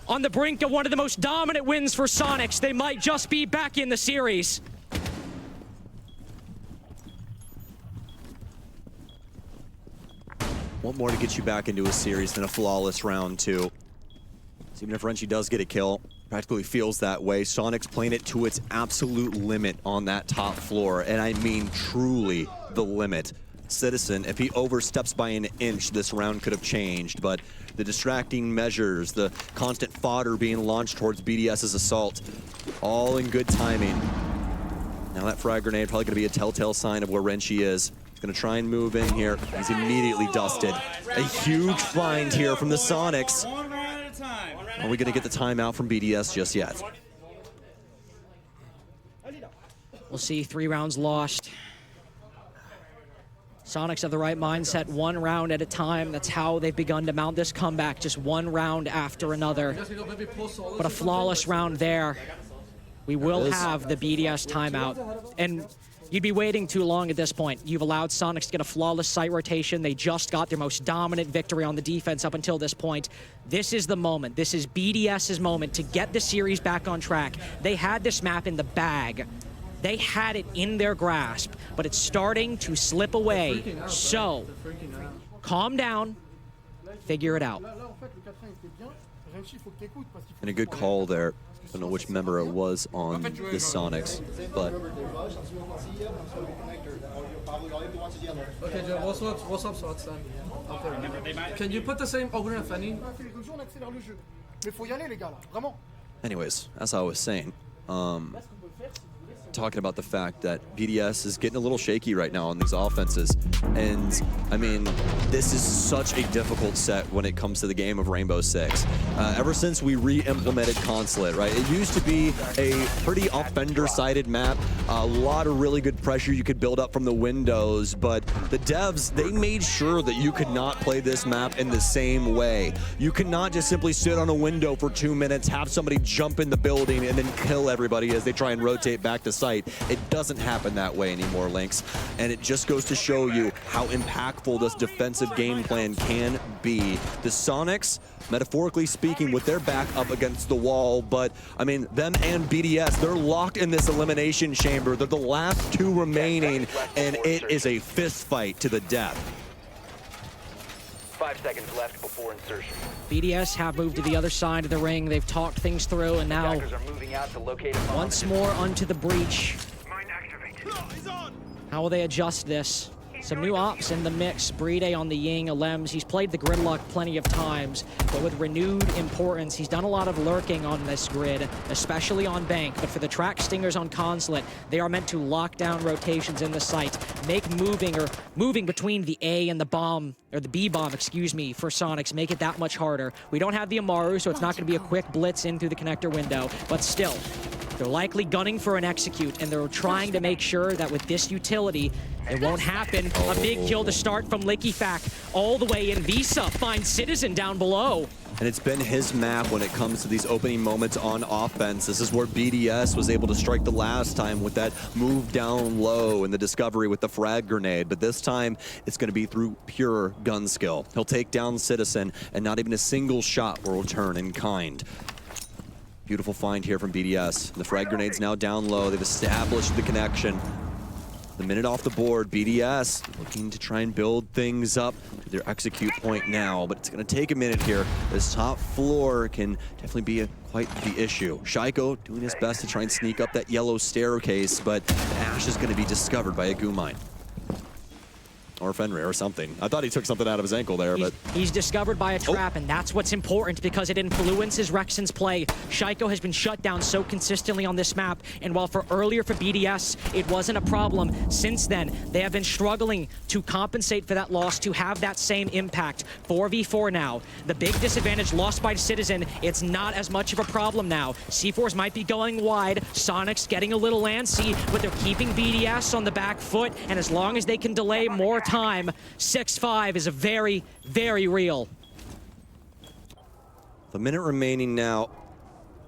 On the brink of one of the most dominant wins for Soniqs. They might just be back in the series. Want more to get you back into a series than a flawless round 2. So even if Renchi does get a kill, practically feels that way. Soniqs playing it to its absolute limit on that top floor, and I mean truly the limit. Citizen, if he oversteps by an inch, this round could have changed, but the distracting measures, the constant fodder being launched towards BDS's assault, all in good timing. Now that frag grenade probably going to be a telltale sign of where Renchi is. He's going to try and move in here. He's immediately dusted. A huge find here from the Soniqs. Are we going to get the timeout from BDS just yet? We'll see. 3 rounds lost. Soniqs have the right mindset, 1 round at a time. That's how they've begun to mount this comeback, just 1 round after another. But a flawless round there. We will have the BDS timeout. And you'd be waiting too long at this point. You've allowed Soniqs to get a flawless site rotation. They just got their most dominant victory on the defense up until this point. This is the moment. This is BDS's moment to get the series back on track. They had this map in the bag. They had it in their grasp, but it's starting to slip away. So, calm down, figure it out. And a good call there. I don't know which member it was on the Soniqs, but... Okay, Joe, what's up, Swatson? Okay. Can you put the same over and Fanny? anyways, as I was saying, talking about the fact that BDS is getting a little shaky right now on these offenses. And I mean, this is such a difficult set when it comes to the game of Rainbow Six. Ever since we re-implemented Consulate, right? It used to be a pretty offender-sided map, a lot of really good pressure you could build up from the windows, but the devs, they made sure that you could not play this map in the same way. You cannot just simply sit on a window for 2 minutes, have somebody jump in the building, and then kill everybody as they try and rotate back to site. It doesn't happen that way anymore, Lynx, and it just goes to show you how impactful this defensive game plan can be. The Soniqs, metaphorically speaking, with their back up against the wall, but I mean, them and BDS, they're locked in this elimination chamber. They're the last two remaining, and it is a fist fight to the death. 5 seconds left before insertion. BDS have moved to the other side of the ring. They've talked things through, and now Attackers are moving out to locate a bomb. once more onto the breach. How will they adjust this? Some new ops in the mix. Brede on the Ying, Alems. He's played the gridlock plenty of times, but with renewed importance. He's done a lot of lurking on this grid, especially on Bank. But for the track stingers on Consulate, they are meant to lock down rotations in the site, make moving between the A and the bomb, or the B bomb, excuse me, for Soniqs, make it that much harder. We don't have the Amaru, so it's not going to be a quick blitz in through the connector window, but still, they're likely gunning for an execute, and they're trying to make sure that with this utility, it won't happen. A big kill to start from LickyFac all the way in. Visa finds Citizen down below. And it's been his map when it comes to these opening moments on offense. This is where BDS was able to strike the last time with that move down low and the discovery with the frag grenade. But this time, it's going to be through pure gun skill. He'll take down Citizen, and not even a single shot will return in kind. Beautiful find here from BDS. The frag grenade's now down low. They've established the connection. The minute off the board, BDS looking to try and build things up to their execute point now, but it's going to take a minute here. This top floor can definitely be quite the issue. Shaiko doing his best to try and sneak up that yellow staircase, but Ash is going to be discovered by a goo mine. Or Fenrir or something. I thought he took something out of his ankle there, but... He's discovered by a trap, and that's what's important because it influences Rexon's play. Shaiko has been shut down so consistently on this map, and while earlier for BDS, it wasn't a problem, since then, they have been struggling to compensate for that loss to have that same impact. 4v4 now. The big disadvantage lost by Citizen, it's not as much of a problem now. C4s might be going wide, Soniqs getting a little antsy, but they're keeping BDS on the back foot, and as long as they can delay more time, 6-5 is a very, very real. The minute remaining now.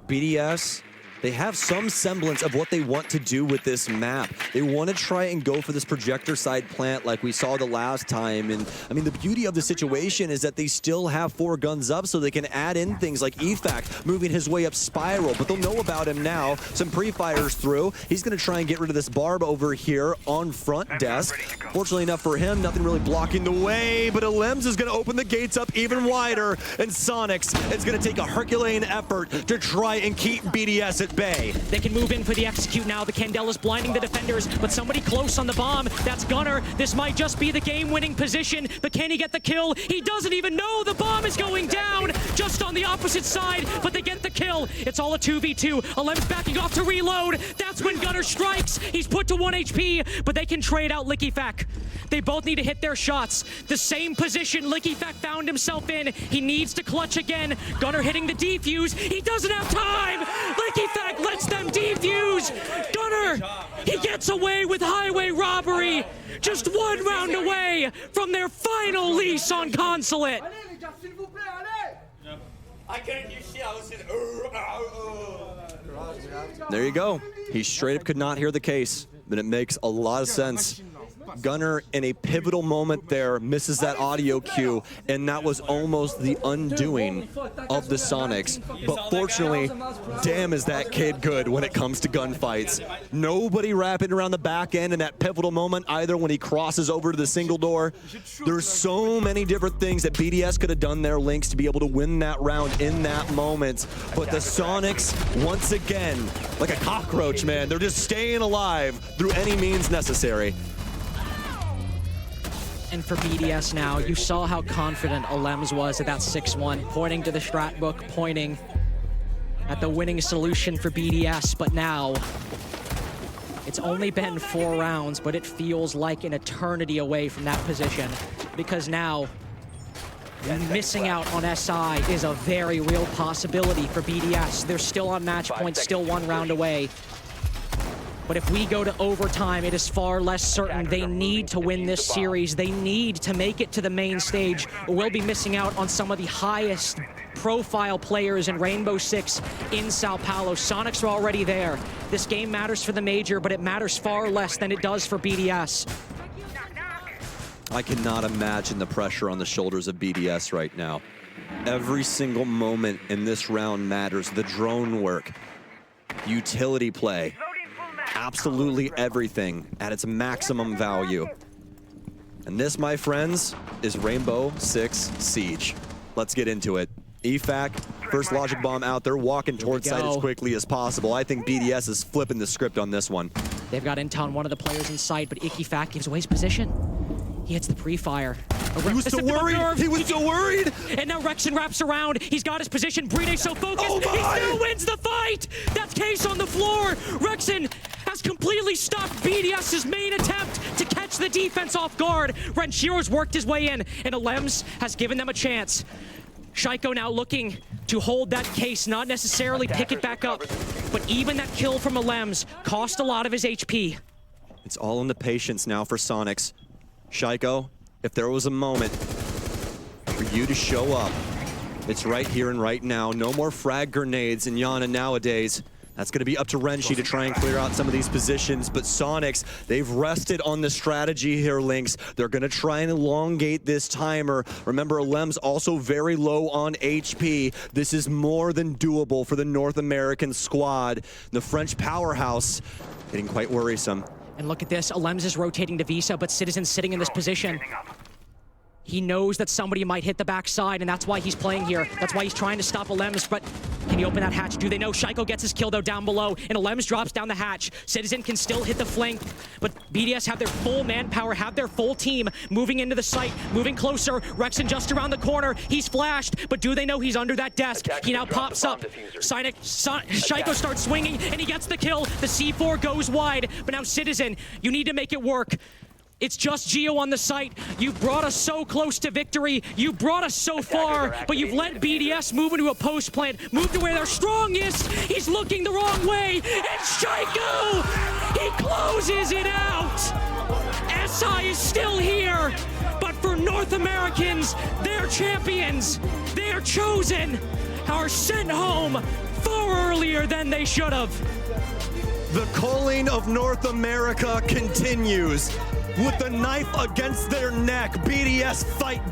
BDS, they have some semblance of what they want to do with this map. They want to try and go for this projector side plant like we saw the last time. And I mean, the beauty of the situation is that they still have 4 guns up, so they can add in things like EFAC moving his way up spiral, but they'll know about him now. Some pre-fires through. He's going to try and get rid of this barb over here on front desk. Fortunately enough for him, nothing really blocking the way, but Alems is going to open the gates up even wider, and Soniqs is going to take a Herculean effort to try and keep BDS at bay. They can move in for the execute now. The Candela's blinding the defenders, but somebody close on the bomb. That's Gunner. This might just be the game-winning position, but can he get the kill? He doesn't even know the bomb is going down just on the opposite side, but they get the kill. It's all a 2v2. Alem's backing off to reload. That's when Gunner strikes. He's put to 1 HP, but they can trade out LickyFac. They both need to hit their shots. The same position LickyFac found himself in. He needs to clutch again. Gunner hitting the defuse. He doesn't have time. LickyFac lets them defuse. Gunner, he gets away with highway robbery. Just 1 round away from their final lease on Consulate. I couldn't hear shit. I was just There you go. He straight up could not hear the case, but it makes a lot of sense. Gunner, in a pivotal moment there, misses that audio cue, and that was almost the undoing of the Soniqs. But fortunately, damn is that kid good when it comes to gunfights. Nobody wrapping around the back end in that pivotal moment, either when he crosses over to the single door. There's so many different things that BDS could have done there, Lynx, to be able to win that round in that moment. But the Soniqs, once again, like a cockroach, man, they're just staying alive through any means necessary. And for BDS now, you saw how confident Alems was at that 6-1, pointing to the strat book, pointing at the winning solution for BDS, but now it's only been 4 rounds, but it feels like an eternity away from that position, because now missing out on SI is a very real possibility for BDS. They're still on match point, still 1 round away. But if we go to overtime, it is far less certain. They need to win this series. They need to make it to the main stage, or we'll be missing out on some of the highest profile players in Rainbow Six in Sao Paulo. Soniqs are already there. This game matters for the major, but it matters far less than it does for BDS. I cannot imagine the pressure on the shoulders of BDS right now. Every single moment in this round matters. The drone work, utility play, absolutely everything at its maximum value. And this, my friends, is Rainbow Six Siege. Let's get into it. EFAC, first logic bomb out there, walking towards site as quickly as possible. I think BDS is flipping the script on this one. They've got intel on one of the players in sight, but EFAC gives away his position. He hits the pre-fire. He was so worried! He was so worried! And now Rexon wraps around. He's got his position. Brine's so focused. Oh he still wins the fight! That's Case on the floor. Rexon has completely stopped BDS's main attempt to catch the defense off guard. Renshiro's worked his way in, and Alems has given them a chance. Shaiko now looking to hold that Case, not necessarily pick it back up, but even that kill from Alems cost a lot of his HP. It's all in the patience now for Soniqs. Shaiko, if there was a moment for you to show up, it's right here and right now. No more frag grenades in Yana nowadays. That's going to be up to Renshi to try and clear out some of these positions, but Soniqs, they've rested on the strategy here, Lynx. They're going to try and elongate this timer. Remember, Lem's also very low on HP. This is more than doable for the North American squad. The French powerhouse getting quite worrisome. And look at this, Alems is rotating to Visa, but Citizen's sitting in this position. He knows that somebody might hit the backside, and that's why he's playing here. That's why he's trying to stop Alems, but can he open that hatch? Do they know? Shaiko gets his kill, though, down below, and Alems drops down the hatch. Citizen can still hit the flank, but BDS have their full manpower, have their full team moving into the site, moving closer. Rexon just around the corner. He's flashed, but do they know he's under that desk? He now pops up. Shaiko starts swinging, and he gets the kill. The C4 goes wide, but now Citizen, you need to make it work. It's just Geo on the site. You brought us so close to victory. You brought us so far, but you've let BDS move into a post plant, move to where they're strongest. He's looking the wrong way, and Shaiko, he closes it out. SI is still here, but for North Americans, they're champions. They're chosen, are sent home far earlier than they should have. The calling of North America continues. With the knife against their neck, BDS fight